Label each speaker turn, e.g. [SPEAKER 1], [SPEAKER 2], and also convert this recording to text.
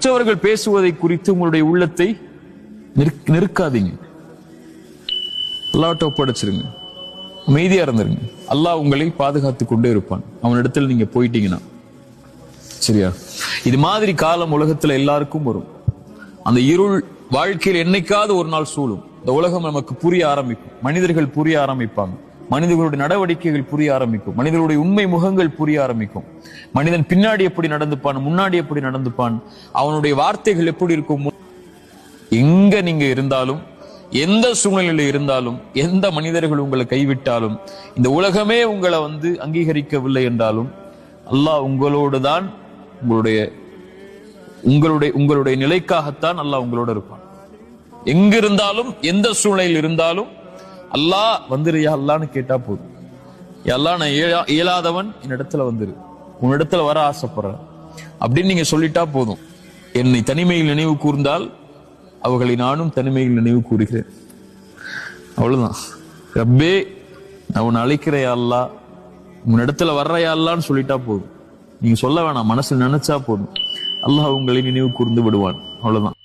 [SPEAKER 1] மற்றவர்கள் பேசுவதை குறித்து உங்களுடைய உள்ளத்தை நெருக்காதீங்க. அல்லாஹ்ட்ட ஒப்படைச்சிருங்க, அமைதியா இருந்துருங்க. அல்லாஹ் உங்களை பாதுகாத்து கொண்டே இருப்பான் அவனிடத்தில் நீங்க போயிட்டீங்கன்னா. சரியா? இது மாதிரி காலம் உலகத்துல எல்லாருக்கும் வரும். அந்த இருள் வாழ்க்கையில் என்னைக்காவது ஒரு நாள் சூழும். இந்த உலகம் நமக்கு புரிய ஆரம்பிக்கும், மனிதர்கள் புரிய ஆரம்பிப்பாங்க, மனிதர்களுடைய நடவடிக்கைகள் புரிய ஆரம்பிக்கும், மனிதர்களுடைய உண்மை முகங்கள் புரிய ஆரம்பிக்கும். மனிதன் பின்னாடி எப்படி நடந்துப்பான், முன்னாடி எப்படி நடந்துப்பான், அவனுடைய வார்த்தைகள் எப்படி இருக்கும். எங்க நீங்க இருந்தாலும், எந்த சூழ்நிலையில இருந்தாலும், எந்த மனிதர்கள் உங்களை கைவிட்டாலும், இந்த உலகமே உங்களை அங்கீகரிக்கவில்லை என்றாலும், அல்லாஹ் உங்களோடு தான், உங்களுடைய நிலைக்காகத்தான் அல்லாஹ் உங்களோட இருப்பான். எங்க இருந்தாலும், எந்த சூழ்நிலையில் இருந்தாலும் அல்லாஹ் வந்துரு யா அல்லான்னு கேட்டா போதும். அல்லாஹ் நான் இயலாதவன், என்னிடத்துல வந்துரு, உன்னிடத்துல வர ஆசைப்படுறேன் அப்படின்னு நீங்க சொல்லிட்டா போதும். என்னை தனிமையில் நினைவு கூர்ந்தால் அவர்களை நானும் தனிமையில் நினைவு கூறுகிறேன். அவ்வளவுதான். ரப்பே நான் உன்னை அழைக்கிறையா அல்லாஹ், உன்னிடத்துல வர்றையா அல்லான்னு சொல்லிட்டா போதும். நீங்க சொல்ல வேணாம், மனசுல நினைச்சா போதும், அல்லாஹ் உங்களை நினைவு கூர்ந்து விடுவான். அவ்வளவுதான்.